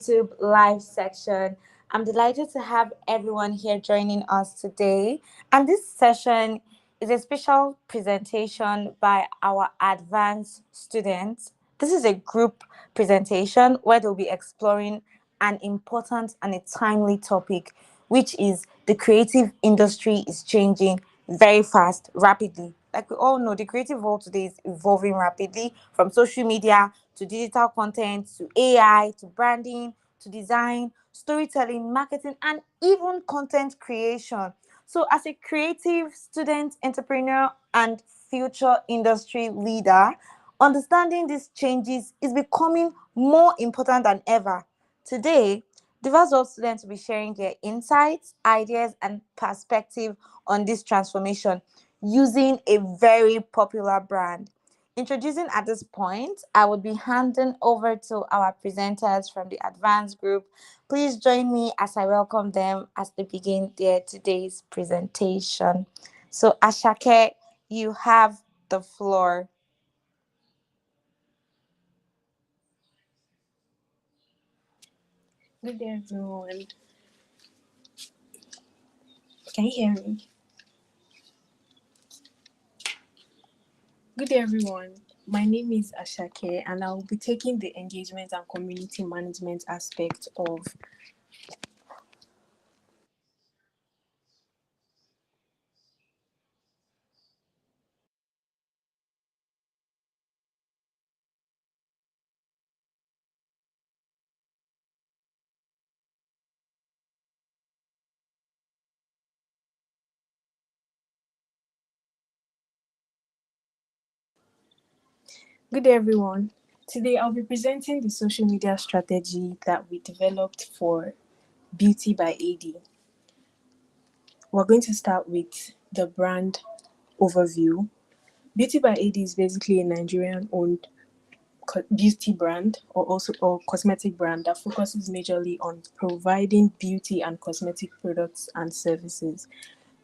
YouTube live section. I'm delighted to have everyone here joining us today. And this session is a special presentation by our advanced students. This is a group presentation where they'll be exploring an important and a timely topic, which is the creative industry is changing very fast, rapidly. Like we all know, the creative world today is evolving rapidly from social media to digital content to AI to branding to design, storytelling, marketing, and even content creation. So, as a creative student, entrepreneur, and future industry leader, understanding these changes is becoming more important than ever. Today, diverse world students will be sharing their insights, ideas, and perspective on this transformation using a very popular brand. Introducing at this point, I would be handing over to our presenters from the advanced group. Please join me as I welcome them as they begin their today's presentation. So, Ashake, you have the floor. Good day, everyone. Can you hear me? Good day, everyone. My name is Ashake, and I will be taking the engagement and community management aspect of. Good day, everyone. Today, I'll be presenting the social media strategy that we developed for Beauty by AD. We're going to start with the brand overview. Beauty by AD is basically a Nigerian-owned beauty brand or cosmetic brand that focuses majorly on providing beauty and cosmetic products and services.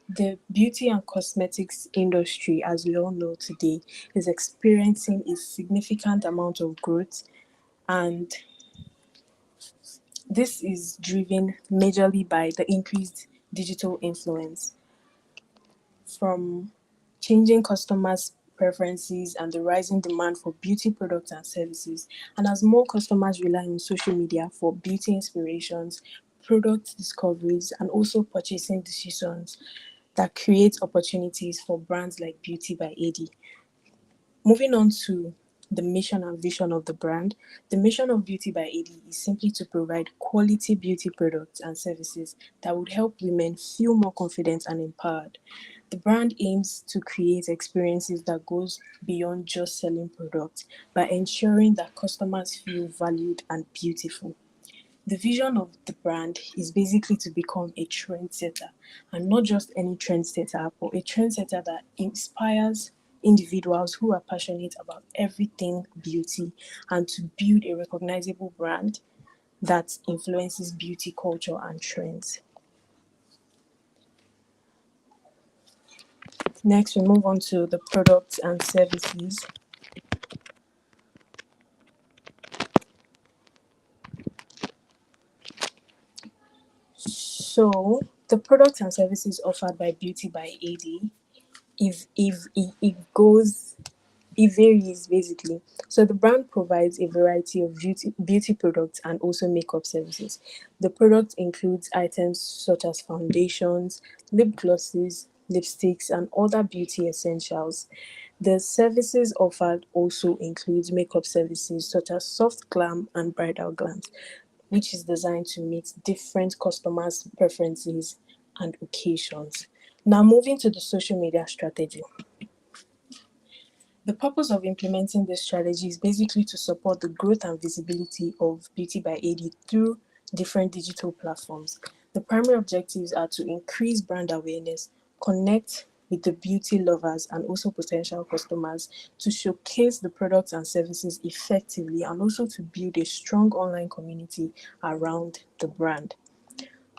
The beauty and cosmetics industry, as we all know today, is experiencing a significant amount of growth, and this is driven majorly by the increased digital influence from changing customers' preferences and the rising demand for beauty products and services. And as more customers rely on social media for beauty inspirations, product discoveries, and also purchasing decisions, that creates opportunities for brands like Beauty by AD. Moving on to the mission and vision of the brand, the mission of Beauty by AD is simply to provide quality beauty products and services that would help women feel more confident and empowered. The brand aims to create experiences that goes beyond just selling products by ensuring that customers feel valued and beautiful. The vision of the brand is basically to become a trendsetter, and not just any trendsetter, but a trendsetter that inspires individuals who are passionate about everything beauty and to build a recognizable brand that influences beauty culture and trends. Next, we move on to the products and services. So, the products and services offered by Beauty by AD, if it goes it varies basically. So the brand provides a variety of beauty products and also makeup services. The product includes items such as foundations, lip glosses, lipsticks, and other beauty essentials. The services offered also includes makeup services such as soft glam and bridal glams, which is designed to meet different customers' preferences and occasions. Now moving to the social media strategy. The purpose of implementing this strategy is basically to support the growth and visibility of Beauty by AD through different digital platforms. The primary objectives are to increase brand awareness, connect with the beauty lovers and also potential customers, to showcase the products and services effectively, and also to build a strong online community around the brand.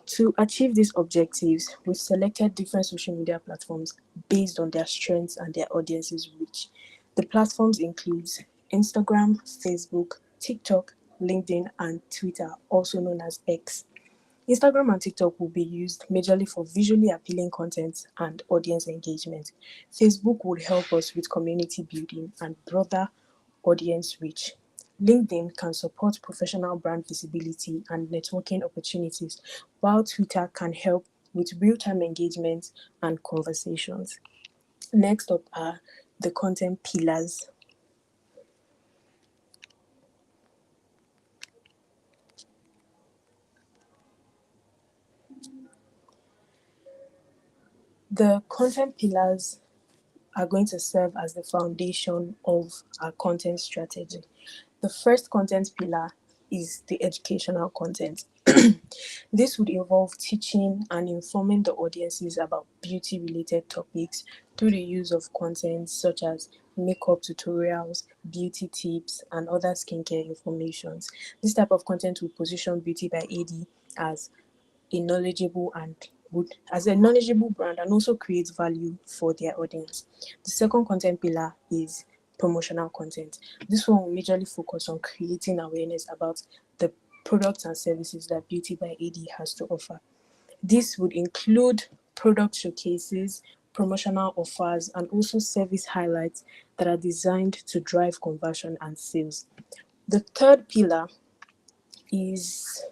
To achieve these objectives, we've selected different social media platforms based on their strengths and their audience's reach. The platforms include Instagram, Facebook, TikTok, LinkedIn, and Twitter, also known as X. Instagram and TikTok will be used majorly for visually appealing content and audience engagement. Facebook would help us with community building and broader audience reach. LinkedIn can support professional brand visibility and networking opportunities, while Twitter can help with real time engagement and conversations. Next up are the content pillars. The content pillars are going to serve as the foundation of our content strategy. The first content pillar is the educational content. This would involve teaching and informing the audiences about beauty related topics through the use of content such as makeup tutorials, beauty tips, and other skincare informations. This type of content will position Beauty by AD as a knowledgeable and would as a knowledgeable brand and also creates value for their audience. The second content pillar is promotional content. This one will majorly focus on creating awareness about the products and services that Beauty by AD has to offer. This would include product showcases, promotional offers, and also service highlights that are designed to drive conversion and sales. The third pillar is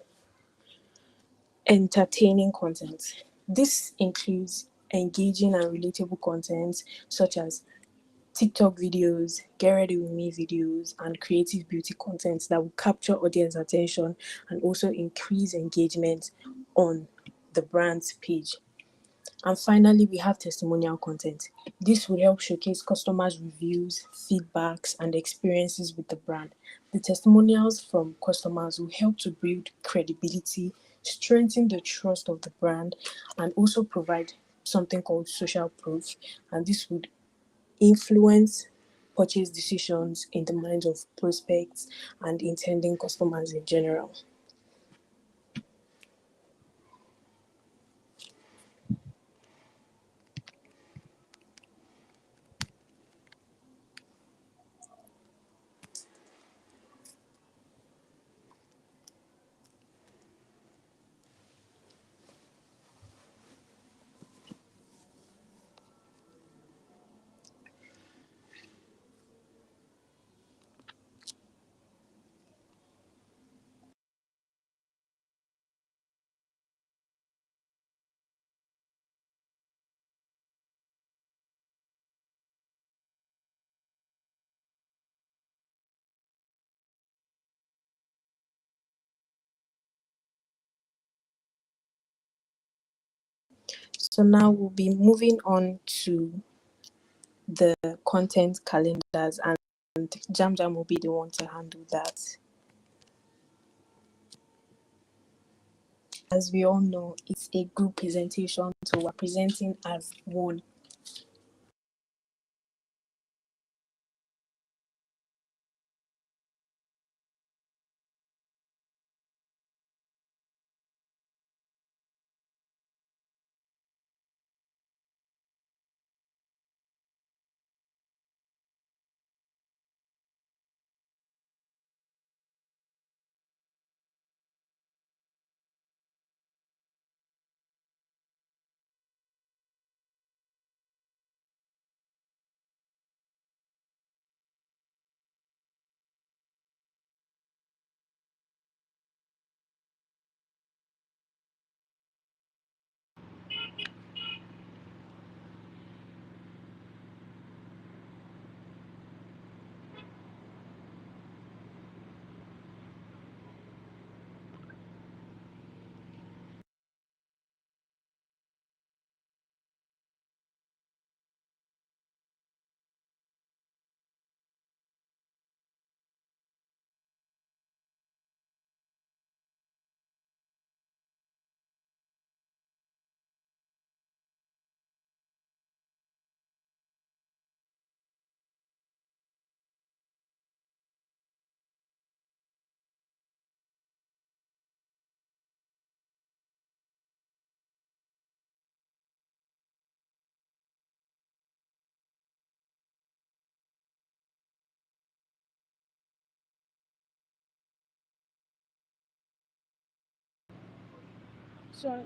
entertaining content. This includes engaging and relatable content such as TikTok videos, get ready with me videos, and creative beauty content that will capture audience attention and also increase engagement on the brand's page. And finally, we have testimonial content. This will help showcase customers' reviews, feedbacks, and experiences with the brand. The testimonials from customers will help to build credibility, strengthen the trust of the brand, and also provide something called social proof. And this would influence purchase decisions in the minds of prospects and intending customers in general. So now we'll be moving on to the content calendars, and Jam Jam will be the one to handle that. As we all know, it's a group presentation, so we're presenting as one. So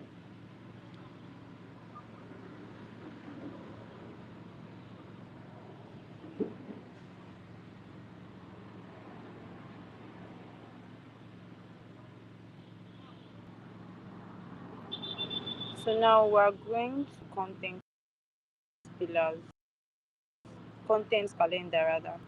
now we're going to pillars, content calendar rather.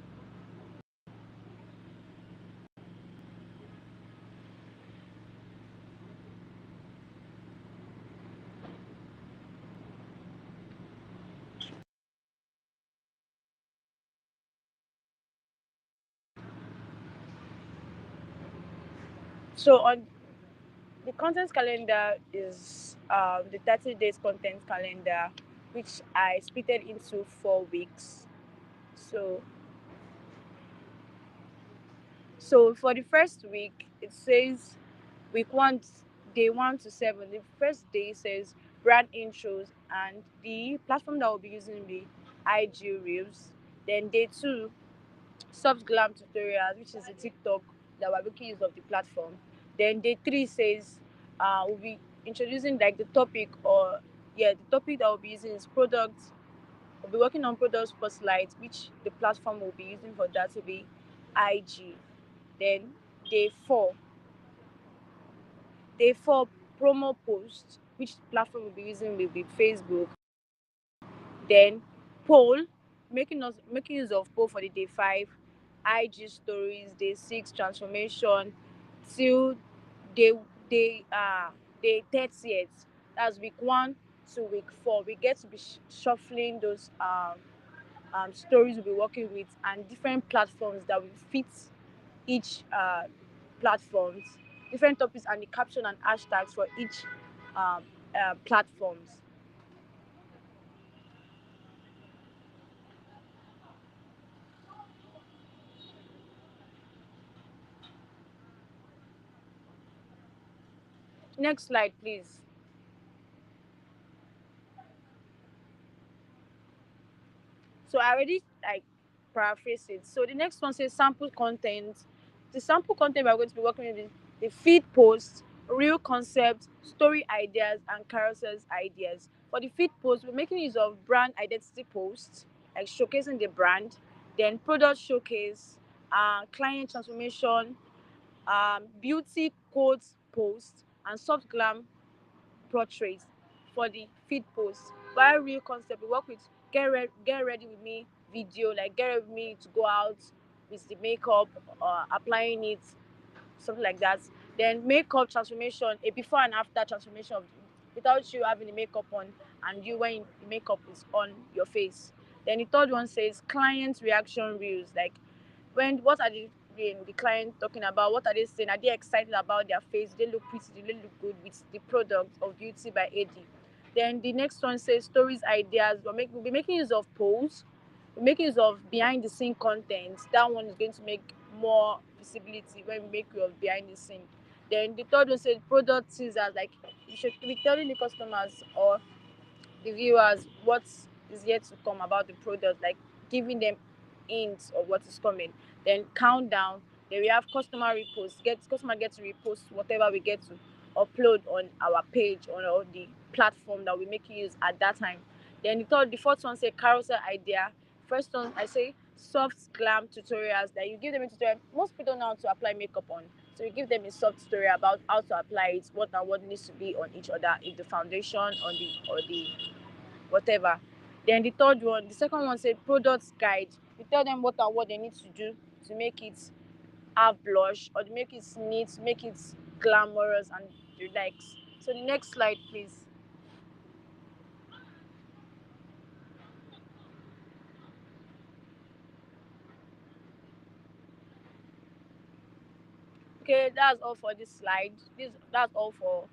So on the content calendar is the 30 days content calendar, which I split it into 4 weeks. So for the first week, it says week one, day 1 to 7. The first day says brand intros, and the platform that we'll be using will be IG Reels. Then day 2, soft glam tutorials, which is the TikTok that we're making use of the platform. Then day 3 says we'll be introducing like the topic, or yeah, the topic that we'll be using is products. We'll be working on product spotlight, which the platform will be using for that will be IG. Then day 4, promo post, which platform we'll be using will be Facebook. Then poll, making use of poll for the day 5, IG stories, day 6 transformation, till day day day 30th. That's week 1 to week 4. We get to be shuffling those stories we'll be working with, and different platforms that will fit each platforms, different topics, and the caption and hashtags for each platforms. Next slide, please. So I already like paraphrase it. So the next one says sample content. The sample content we're going to be working with is the feed posts, real concepts, story ideas, and carousels ideas. For the feed posts, we're making use of brand identity posts, like showcasing the brand, then product showcase, client transformation, beauty quotes posts, and soft glam portraits for the feed posts. While real concept, we work with get ready with me video, like get ready with me to go out with the makeup, applying it, something like that. Then makeup transformation, a before and after transformation of, without you having the makeup on, and you when the makeup is on your face. Then the third one says client reaction reels, like when what are the client talking about, what are they saying, are they excited about their face, do they look pretty, do they look good with the product of Beauty by AD. Then the next one says stories ideas, we'll be making use of polls, we're making use of behind the scene content. That one is going to make more visibility when we make use of behind the scene. Then the third one says product teasers, like you should be telling the customers or the viewers what is yet to come about the product, like giving them hints of what is coming. Then countdown. Then we have customer repost. Customer get to repost whatever we get to upload on our page on the platform that we make use at that time. Then the fourth one say carousel idea. First one I say soft glam tutorials that you give them a tutorial. Most people don't know how to apply makeup on. So you give them a soft tutorial about how to apply it, what and what needs to be on each other, if the foundation on the or the whatever. Then the second one said products guide. You tell them what and what they need to do to make it have blush, or to make it neat, make it glamorous and relax. So the next slide, please. Okay, that's all for this slide. That's all for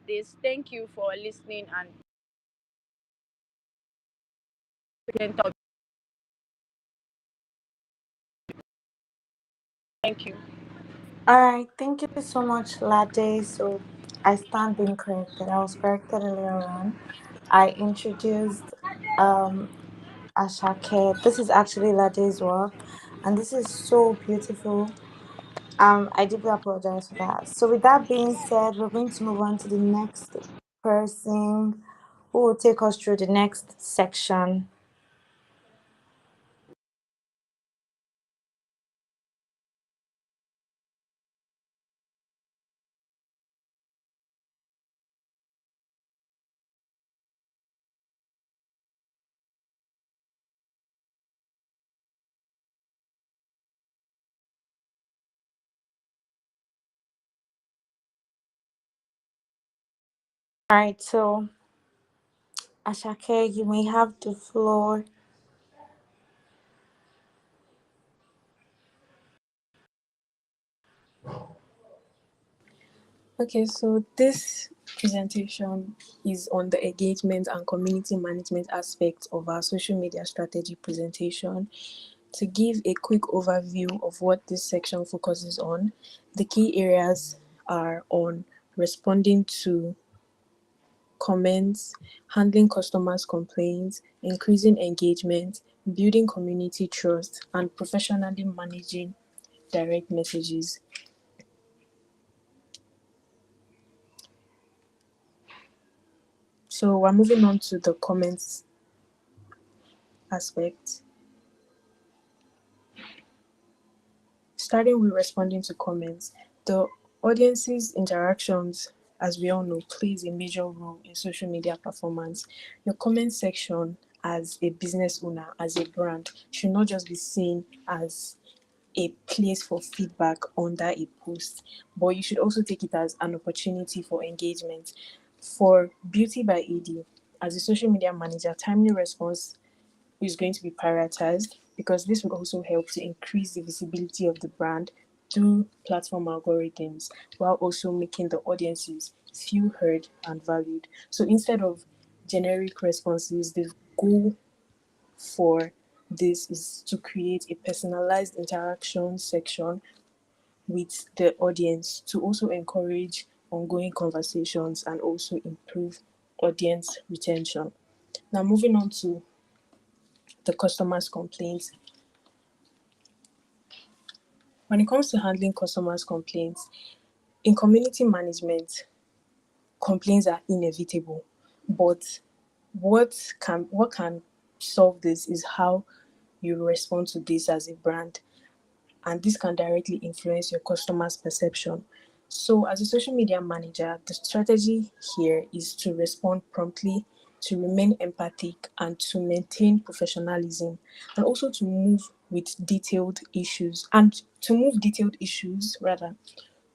this. Thank you for listening and thank you. All right, thank you so much, Lade. So I stand being corrected. I was corrected earlier on. I introduced Ashake. This is actually Lade's work, and this is so beautiful. I deeply apologize for that. So with that being said, we're going to move on to the next person who will take us through the next section. All right, so Ashake, you may have the floor. Okay, so this presentation is on the engagement and community management aspect of our social media strategy presentation. To give a quick overview of what this section focuses on, the key areas are on responding to comments, handling customers' complaints, increasing engagement, building community trust, and professionally managing direct messages. So we're moving on to the comments aspect. Starting with responding to comments, the audience's interactions, as we all know, plays a major role in social media performance. Your comment section as a business owner, as a brand, should not just be seen as a place for feedback under a post, but you should also take it as an opportunity for engagement. For Beauty by AD, as a social media manager, timely response is going to be prioritized because this will also help to increase the visibility of the brand through platform algorithms while also making the audiences feel heard and valued. So instead of generic responses, the goal for this is to create a personalized interaction section with the audience to also encourage ongoing conversations and also improve audience retention. Now, moving on to the customers' complaints. When it comes to handling customers' complaints, in community management, complaints are inevitable. But what can solve this is how you respond to this as a brand, and this can directly influence your customers' perception. So, as a social media manager, the strategy here is to respond promptly, to remain empathic, and to maintain professionalism, and also to move detailed issues rather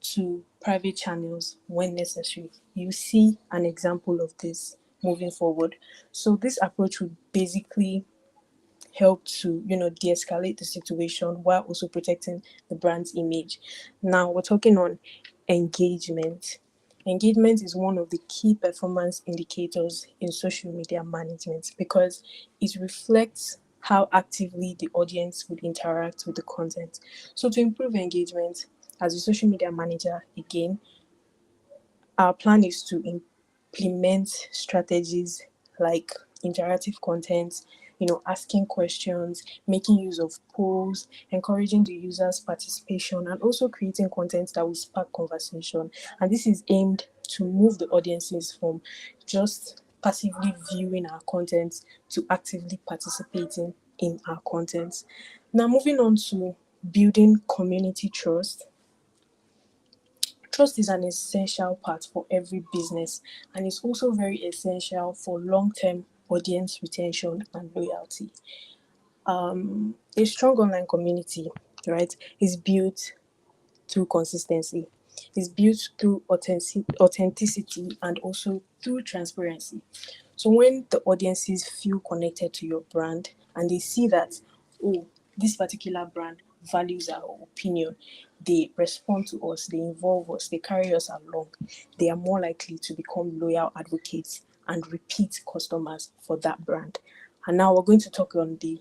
to private channels when necessary. You see an example of this moving forward. So, this approach would basically help to de-escalate the situation while also protecting the brand's image. Now we're talking on engagement. Engagement is one of the key performance indicators in social media management because it reflects how actively the audience would interact with the content. So to improve engagement, as a social media manager, again, our plan is to implement strategies like interactive content, asking questions, making use of polls, encouraging the users' participation, and also creating content that will spark conversation. And this is aimed to move the audiences from just passively viewing our content to actively participating in our content. Now, moving on to building community trust. Trust is an essential part for every business, and it's also very essential for long-term audience retention and loyalty. A strong online community, right, is built through consistency. It's built through authenticity and also through transparency. So when the audiences feel connected to your brand and they see that, oh, this particular brand values our opinion, they respond to us, they involve us, they carry us along, they are more likely to become loyal advocates and repeat customers for that brand. And now we're going to talk on the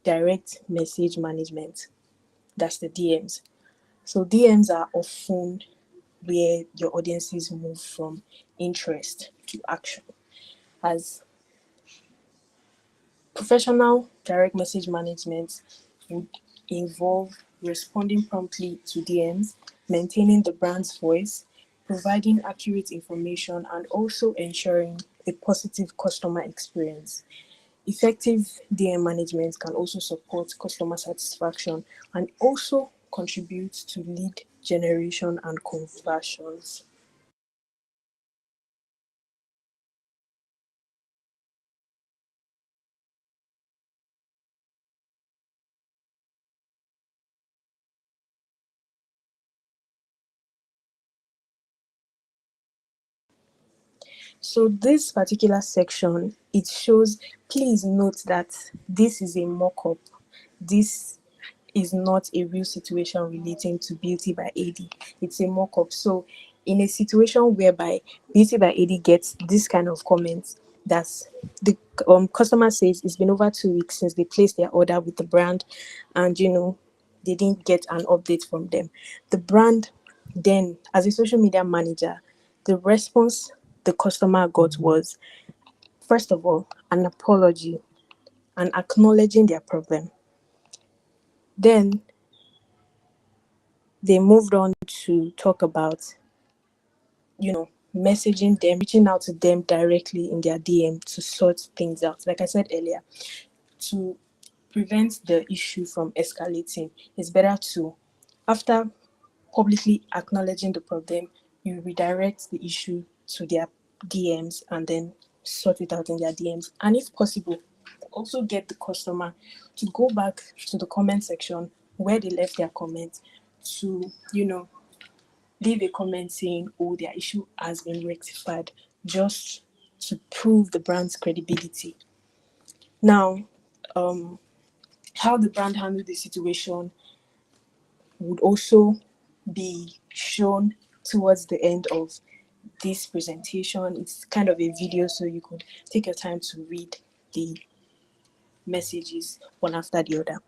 direct message management. That's the DMs. So DMs are often where your audiences move from interest to action. As professional direct message management would involve responding promptly to DMs, maintaining the brand's voice, providing accurate information, and also ensuring a positive customer experience. Effective DM management can also support customer satisfaction and also contribute to lead generation and conversions. So this particular section, it shows, please note that this is a mock-up. This is not a real situation relating to Beauty by AD. It's a mock-up. So in a situation whereby Beauty by AD gets this kind of comments, that's the customer says it's been over 2 weeks since they placed their order with the brand, and they didn't get an update from them. The brand then, as a social media manager, the response the customer got was, first of all, an apology and acknowledging their problem. Then they moved on to talk about, messaging them, reaching out to them directly in their DM to sort things out. Like I said earlier, to prevent the issue from escalating, it's better to, after publicly acknowledging the problem, you redirect the issue to their DMs and then sort it out in their DMs. And if possible, also get the customer to go back to the comment section where they left their comment to, leave a comment saying, oh, their issue has been rectified, just to prove the brand's credibility. Now, how the brand handled the situation would also be shown towards the end of this presentation. It's kind of a video, so you could take your time to read the messages one after the other.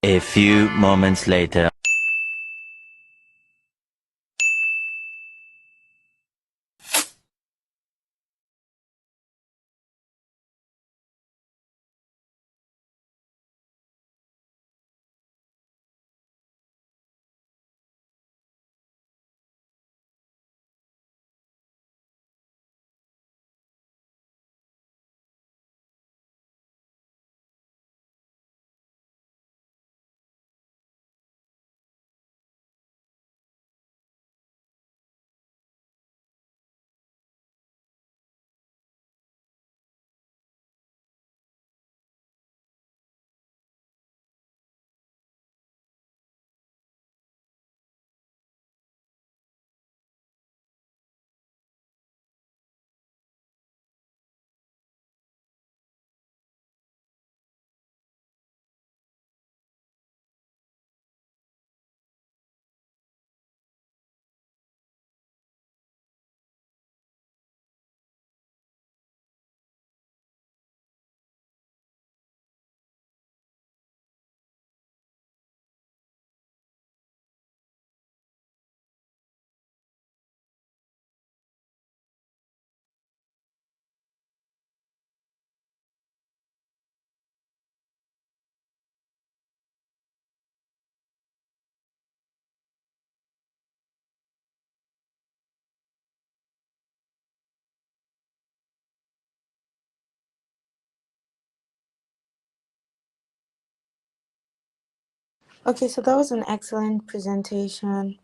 A few moments later. Okay, so that was an excellent presentation.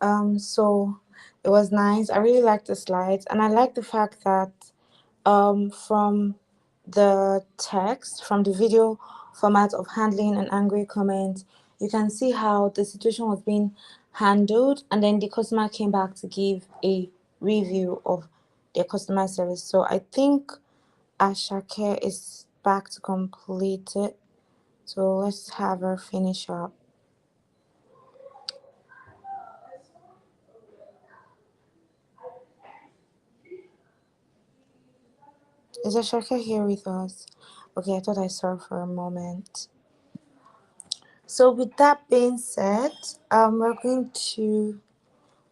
So it was nice. I really liked the slides, and I like the fact that from the text, from the video format of handling an angry comment, you can see how the situation was being handled, and then the customer came back to give a review of their customer service. So I think Ashake is back to complete it. So let's have her finish up. Is Ashake here with us? Okay, I thought I saw her for a moment. So with that being said, we're going to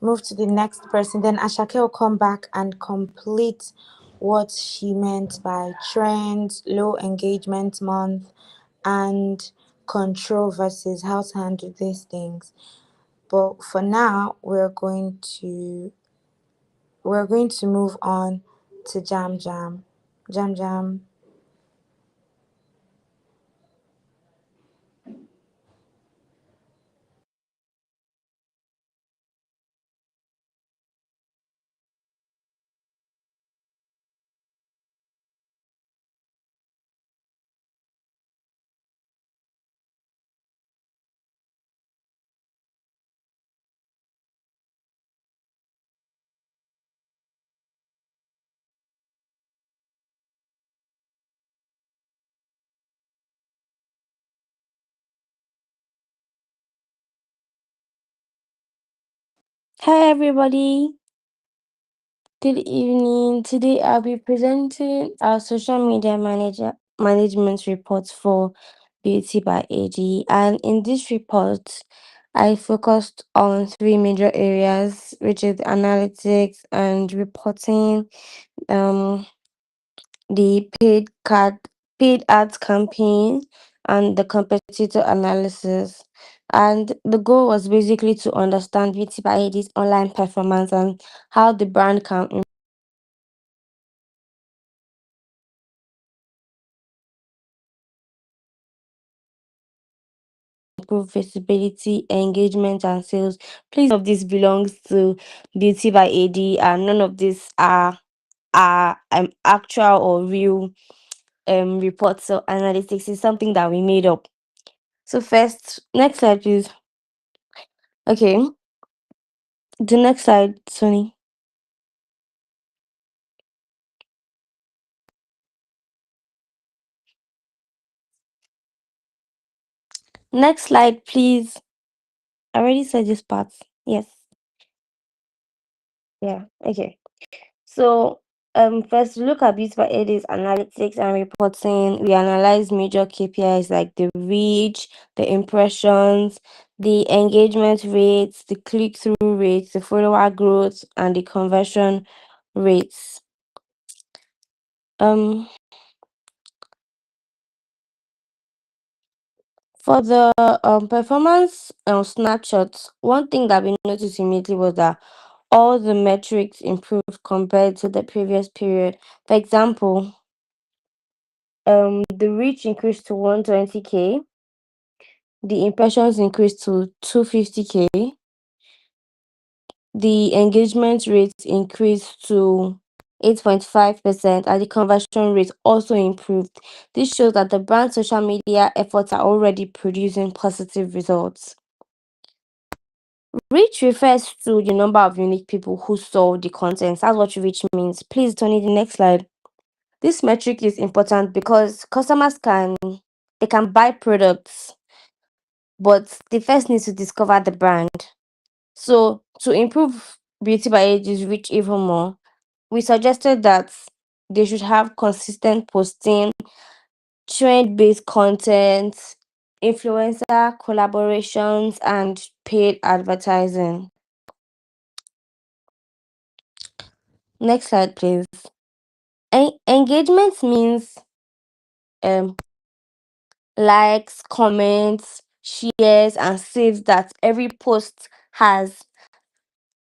move to the next person. Then Ashake will come back and complete what she meant by trends, low engagement month, and control versus how to handle these things. But for now, we're going to move on to Jam Jam. Jam Jam. Hi everybody, good evening. Today I'll be presenting our social media management report for Beauty by AD. And in this report, I focused on three major areas, which is analytics and reporting, um, the paid ads campaign, and the competitor analysis. And the goal was basically to understand Beauty by AD's online performance and how the brand can improve visibility, engagement, and sales. Please, none of this belongs to Beauty by AD, and none of this are actual or real reports or analytics. Is something that we made up. So first, next slide, please. Okay, the next slide, Sonny. Next slide, please. I already said this part. Yes. Yeah. Okay. So, first look at Beauty by AD's analytics and reporting. We analyze major KPIs like the reach, the impressions, the engagement rates, the click-through rates, the follower growth, and the conversion rates. Um, for the performance snapshots, one thing that we noticed immediately was that all the metrics improved compared to the previous period. For example, the reach increased to 120K, the impressions increased to 250K, the engagement rate increased to 8.5%, and the conversion rate also improved. This shows that the brand social media efforts are already producing positive results. Reach refers to the number of unique people who saw the content. That's what reach means. Please turn it the next slide. This metric is important because customers can buy products, but they first need to discover the brand. So to improve Beauty by AD's reach even more, we suggested that they should have consistent posting, trend-based content, influencer collaborations, and paid advertising. Next slide, please. Engagement means um likes, comments, shares, and saves that every post has.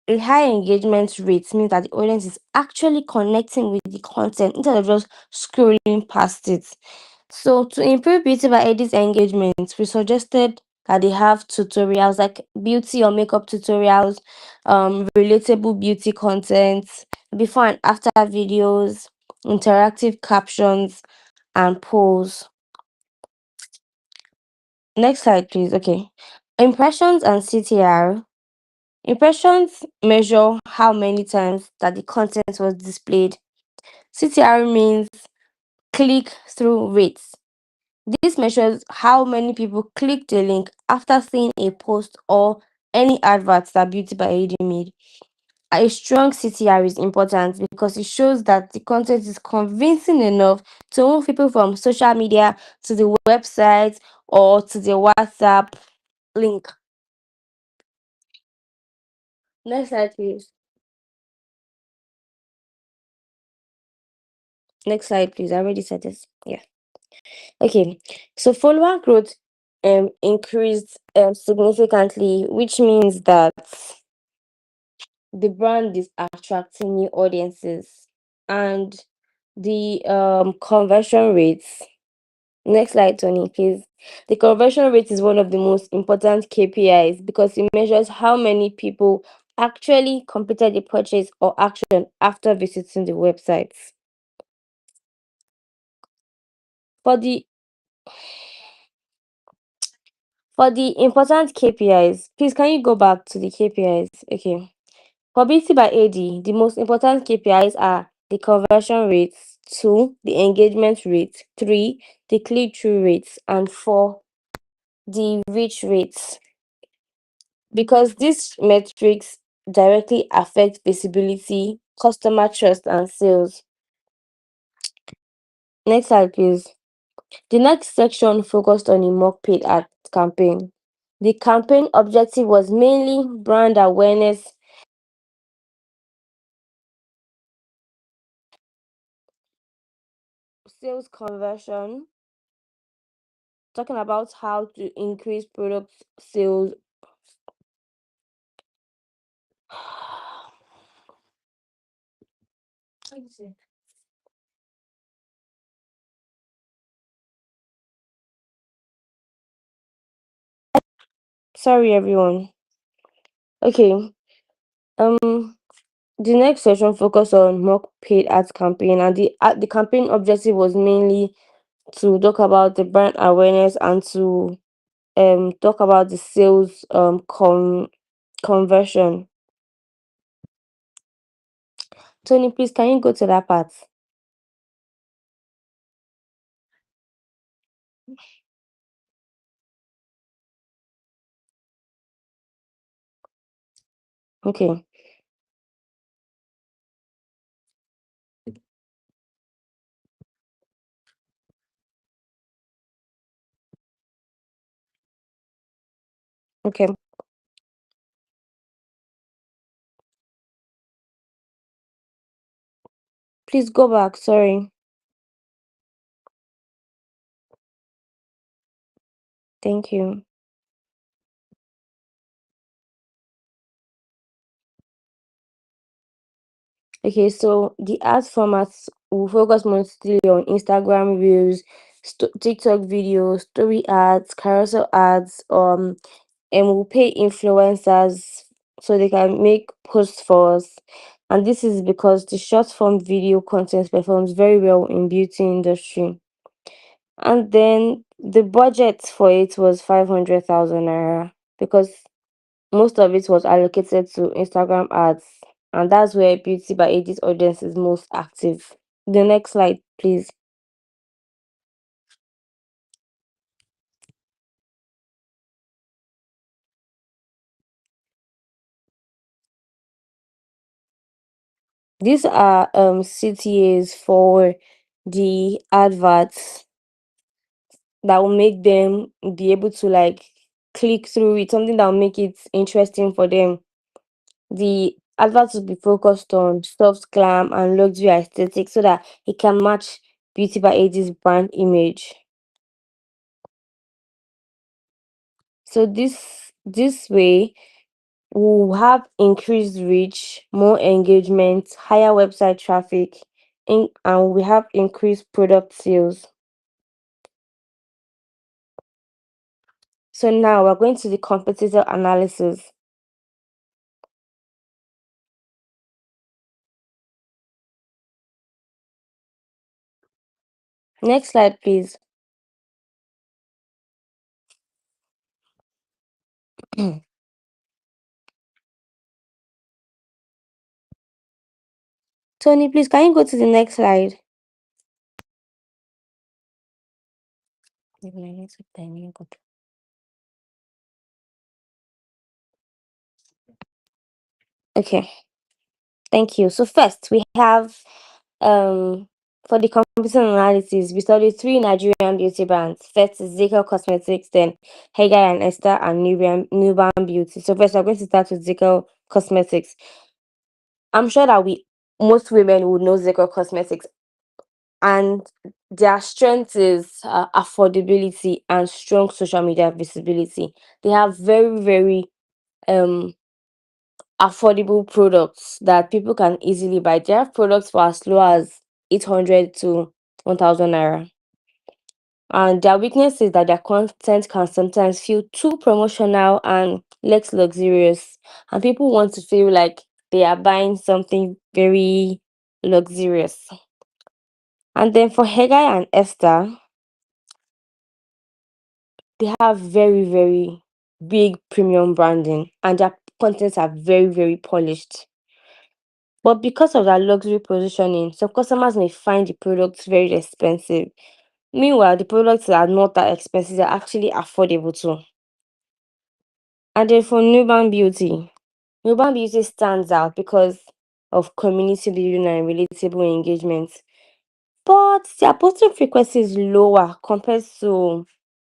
A high engagement rate means that the audience is actually connecting with the content instead of just scrolling past it. So to improve Beauty by AD's engagement, we suggested that they have tutorials like beauty or makeup tutorials, relatable beauty content, before and after videos, interactive captions, and polls. Next slide, please. Okay. Impressions and CTR. Impressions measure how many times that the content was displayed. CTR means click through rates. This measures how many people click the link after seeing a post or any adverts that Beauty by AD made. A strong CTR is important because it shows that the content is convincing enough to move people from social media to the website or to the WhatsApp link. Next slide, please. Next slide, please. I already said this. Yeah. Okay. So follower growth increased significantly, which means that the brand is attracting new audiences, and the conversion rates. Next slide, Tony, please. The conversion rate is one of the most important KPIs because it measures how many people actually completed the purchase or action after visiting the websites. For the important KPIs, please can you go back to the KPIs? Okay. For BT by AD, the most important KPIs are the conversion rates, 2, the engagement rate, 3, the click-through rates, and 4, the reach rates. Because these metrics directly affect visibility, customer trust, and sales. Next slide, please. The next section focused on a mock paid ad campaign. The campaign objective was mainly brand awareness, sales conversion, talking about how to increase product sales. Sorry, everyone. Okay. The next session focused on mock paid ads campaign, and the campaign objective was mainly to talk about the brand awareness and to talk about the sales conversion. Tony, please can you go to that part? Okay. Okay. Please go back. Sorry. Thank you. Okay, so the ads formats will focus mostly on Instagram Reels, TikTok videos, story ads, carousel ads, and we'll pay influencers so they can make posts for us. And this is because the short form video content performs very well in beauty industry. And then the budget for it was 500,000 naira because most of it was allocated to Instagram ads, and that's where Beauty by Ages audience is most active. The next slide, please. These are CTAs for the adverts that will make them be able to like click through it, something that will make it interesting for them. The adverts will be focused on soft glam and luxury aesthetic so that it can match Beauty by Ages brand image. So this way we'll have increased reach, more engagement, higher website traffic, and we have increased product sales. So now we're going to the competitor analysis. Next slide, please. Tony, please, can you go to the next slide? Okay, thank you. So first we have for the comparison analysis, we studied 3 Nigerian beauty brands. First is Zekel Cosmetics, then Hegai and Esther, and Nubian Beauty. So first, we're going to start with Zekel Cosmetics. I'm sure that we most women would know Zico Cosmetics, and their strength is affordability and strong social media visibility. They have very, very um affordable products that people can easily buy. They have products for as low as 800 to 1000 naira. And their weakness is that their content can sometimes feel too promotional and less luxurious. And people want to feel like they are buying something very luxurious. And then for Hegai and Esther, they have very, very big premium branding and their contents are very, very polished. But because of their luxury positioning, some customers may find the products very expensive. Meanwhile, the products are not that expensive, they're actually affordable too. And then for Nuban Beauty stands out because of community building and relatable engagement. But their posting frequency is lower compared to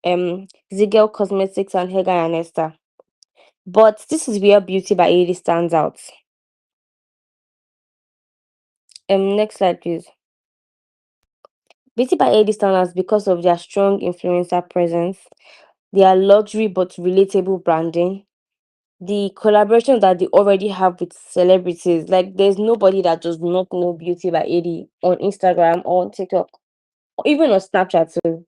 Zigel Cosmetics and Hega and Esther. But this is where Beauty by AD stands out. Next slide, please. Beauty by AD stands out because of their strong influencer presence, their luxury but relatable branding, the collaboration that they already have with celebrities. Like there's nobody that does not know Beauty by AD on Instagram or on TikTok, or even on Snapchat too.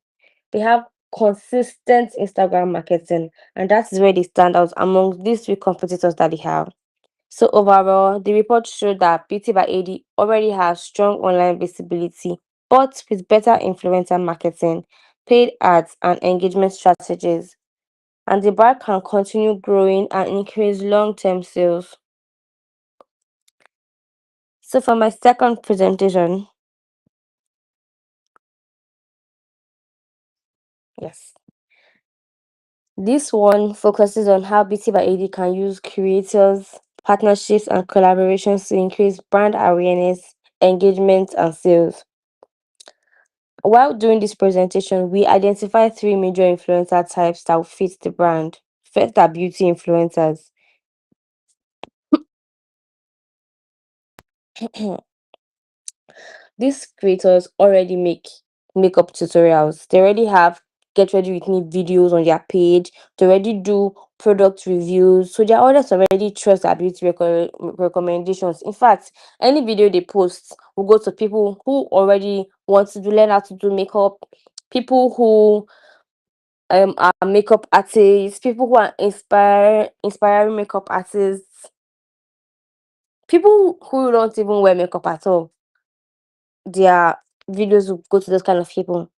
They have consistent Instagram marketing, and that is where they stand out among these three competitors that they have. So overall, the report showed that Beauty by AD already has strong online visibility, but with better influencer marketing, paid ads, and engagement strategies. And the brand can continue growing and increase long-term sales. So for my second presentation, yes. This one focuses on how Beauty by AD can use creators, partnerships, and collaborations to increase brand awareness, engagement, and sales. While doing this presentation, we identified three major influencer types that will fit the brand. First are beauty influencers. These creators already make makeup tutorials. They already have get ready with me videos on their page. They already do product reviews. So their audience already trust their beauty recommendations. In fact, any video they post will go to people who already want to learn how to do makeup, people who are makeup artists, people who are inspiring makeup artists, people who don't even wear makeup at all. Their videos will go to those kind of people.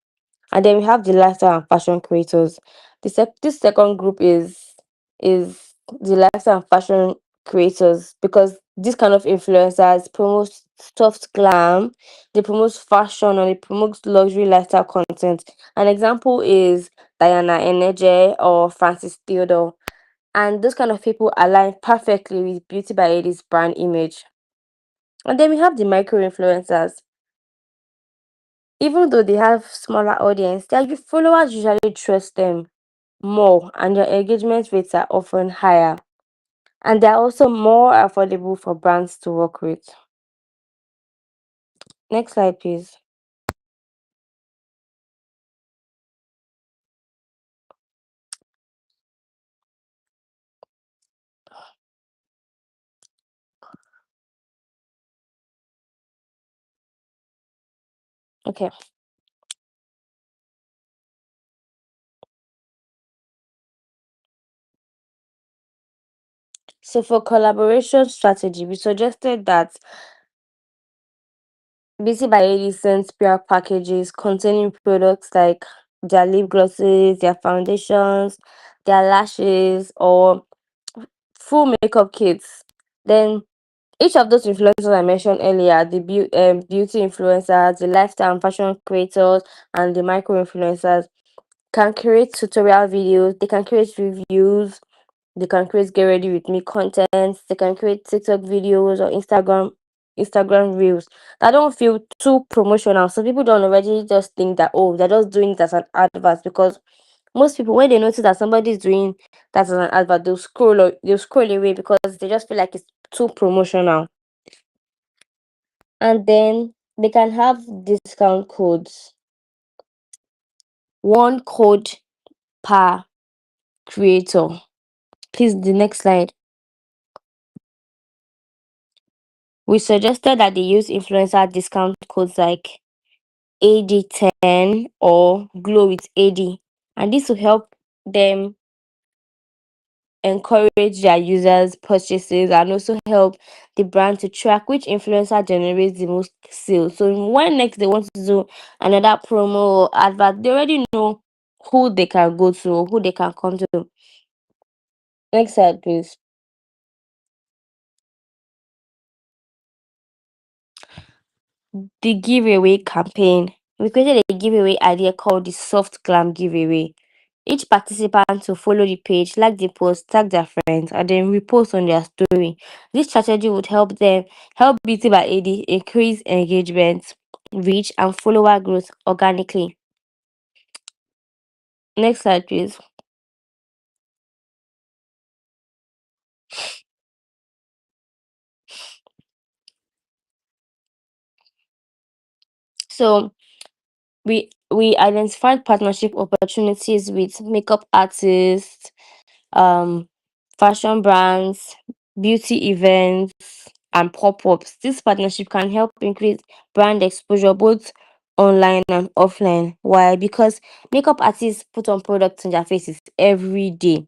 And then we have the lifestyle and fashion creators. This second group is the lifestyle and fashion creators, because this kind of influencers promote soft glam, they promote fashion, and they promote luxury lifestyle content. An example is Diana Energy or Francis Theodore. And those kind of people align perfectly with Beauty by AD's brand image. And then we have the micro influencers. Even though they have smaller audience, their followers usually trust them more and their engagement rates are often higher. And they're also more affordable for brands to work with. Next slide, please. Okay. So for collaboration strategy, we suggested that BC by AD sends PR packages containing products like their lip glosses, their foundations, their lashes, or full makeup kits. Then each of those influencers I mentioned earlier, the beauty influencers, the lifestyle and fashion creators, and the micro influencers, can create tutorial videos, they can create reviews, they can create get ready with me content, they can create TikTok videos or Instagram reels that don't feel too promotional. So people don't already just think that, oh, they're just doing it as an advert, because Most people, when they notice that somebody is doing that as an advert, they'll scroll away because they just feel like it's too promotional. And then they can have discount codes. One code per creator. Please, the next slide. We suggested that they use influencer discount codes like AD10 or Glow with AD, and this will help them encourage their users' purchases and also help the brand to track which influencer generates the most sales. So when next they want to do another promo or advert, they already know who they can go to or who they can come to. Next slide, please. The giveaway campaign. We created a giveaway idea called the Soft Glam Giveaway. Each participant will follow the page, like the post, tag their friends, and then repost on their story. This strategy would help Beauty by AD increase engagement, reach, and follower growth organically. Next slide, please. So we identified partnership opportunities with makeup artists, um, fashion brands, beauty events, and pop ups. This partnership can help increase brand exposure both online and offline. Why? Because makeup artists put on products on their faces every day.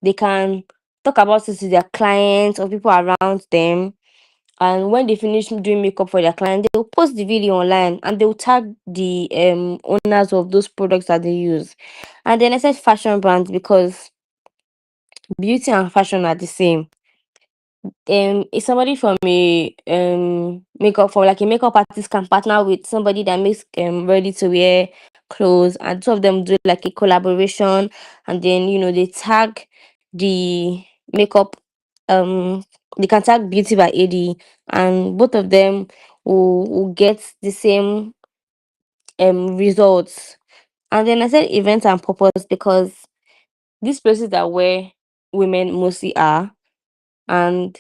They can talk about it to their clients or people around them. And when they finish doing makeup for their client, they'll post the video online and they'll tag the owners of those products that they use. And then I said fashion brands because beauty and fashion are the same. If somebody from a makeup for like a makeup artist can partner with somebody that makes ready to wear clothes, and two of them do like a collaboration, and then they tag the makeup um they can tag Beauty by AD, and both of them will get the same results. And then I said events and purpose because these places are where women mostly are, and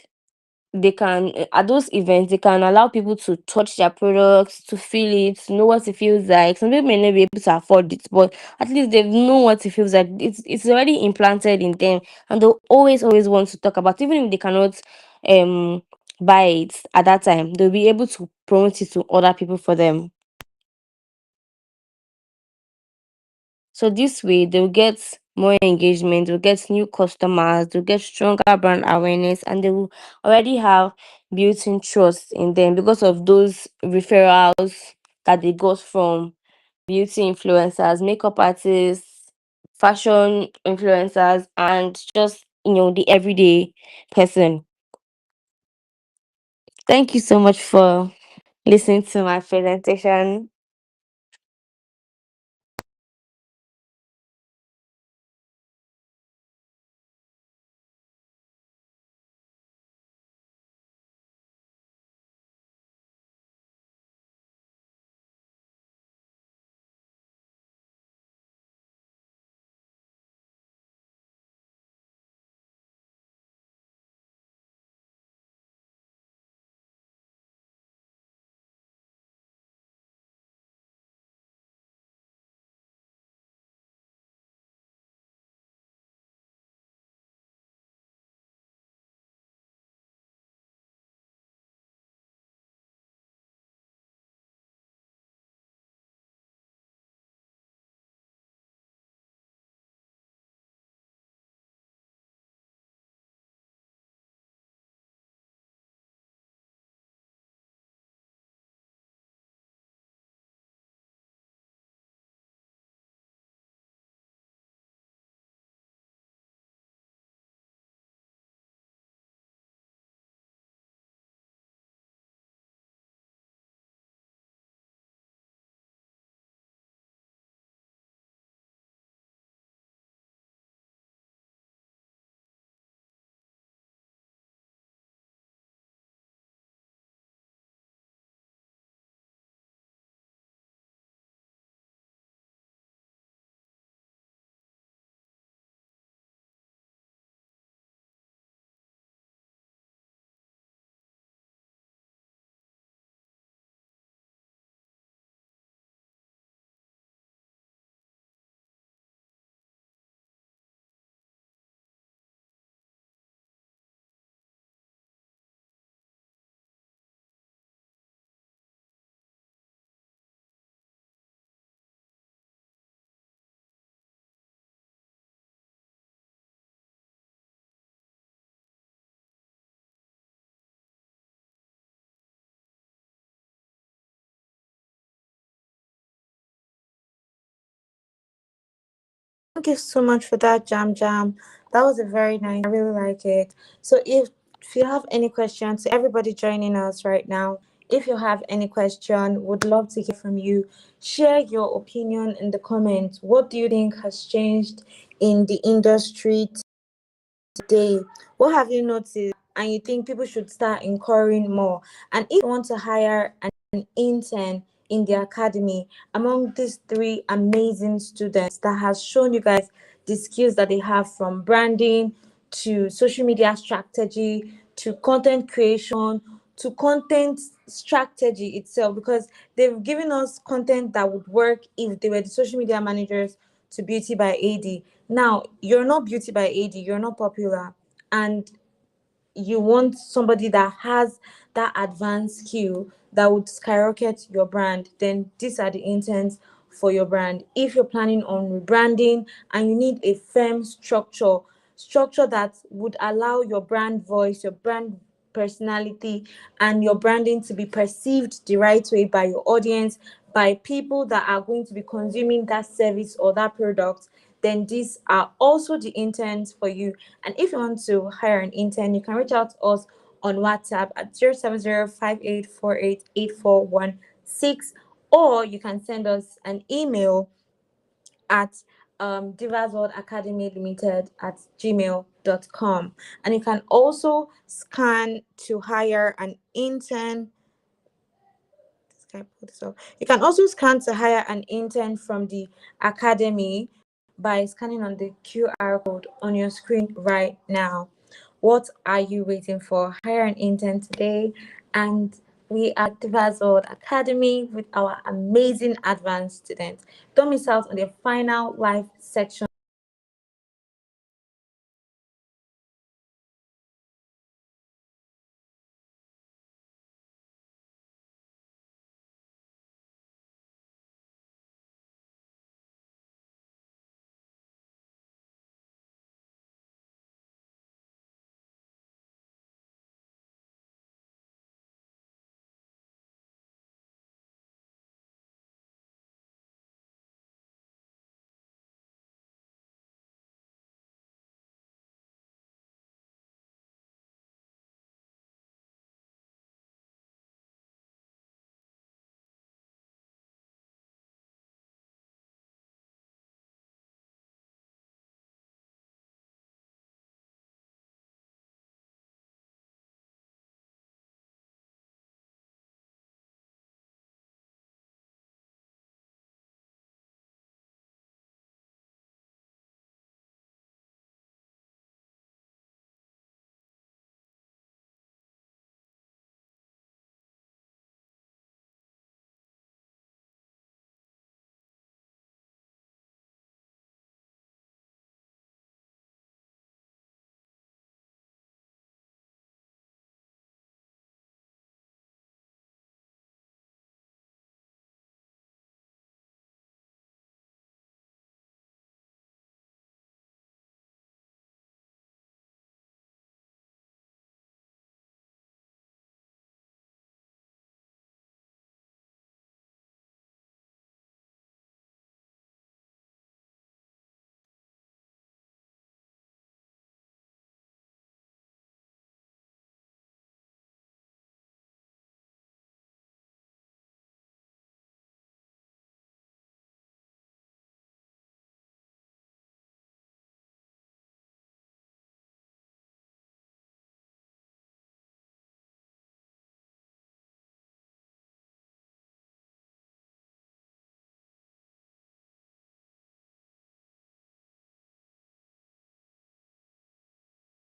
they can at those events they can allow people to touch their products, to feel it, to know what it feels like. Some people may not be able to afford it, but at least they know what it feels like. It's already implanted in them, and they'll always want to talk about it. Even if they cannot um buy it at that time, they'll be able to promote it to other people for them. So this way they'll get more engagement, they'll get new customers, they'll get stronger brand awareness, and they will already have built-in trust in them because of those referrals that they got from beauty influencers, makeup artists, fashion influencers, and just the everyday person. Thank you so much for listening to my presentation. Thank you so much for that, Jam Jam. That was a very nice. I really like it. So if you have any questions, to everybody joining us right now, if you have any question, would love to hear from you. Share your opinion in the comments. What do you think has changed in the industry today? What have you noticed and you think people should start inquiring more? And if you want to hire an intern in the academy among these three amazing students that has shown you guys the skills that they have, from branding to social media strategy to content creation to content strategy itself, because they've given us content that would work if they were the social media managers to Beauty by AD. Now, you're not Beauty by AD, you're not popular, and you want somebody that has that advanced skill that would skyrocket your brand, then these are the interns for your brand. If you're planning on rebranding and you need a firm structure that would allow your brand voice, your brand personality, and your branding to be perceived the right way by your audience, by people that are going to be consuming that service or that product, then these are also the interns for you. And if you want to hire an intern, you can reach out to us on WhatsApp at 07058488416, or you can send us an email at Divas World Academy Limited at gmail.com. And you can also scan to hire an intern. Can I pull this up? You can also scan to hire an intern from the academy by scanning on the QR code on your screen right now. What are you waiting for? Hire an intern today. And we are Divas World Academy with our amazing advanced students. Don't miss out on the final live section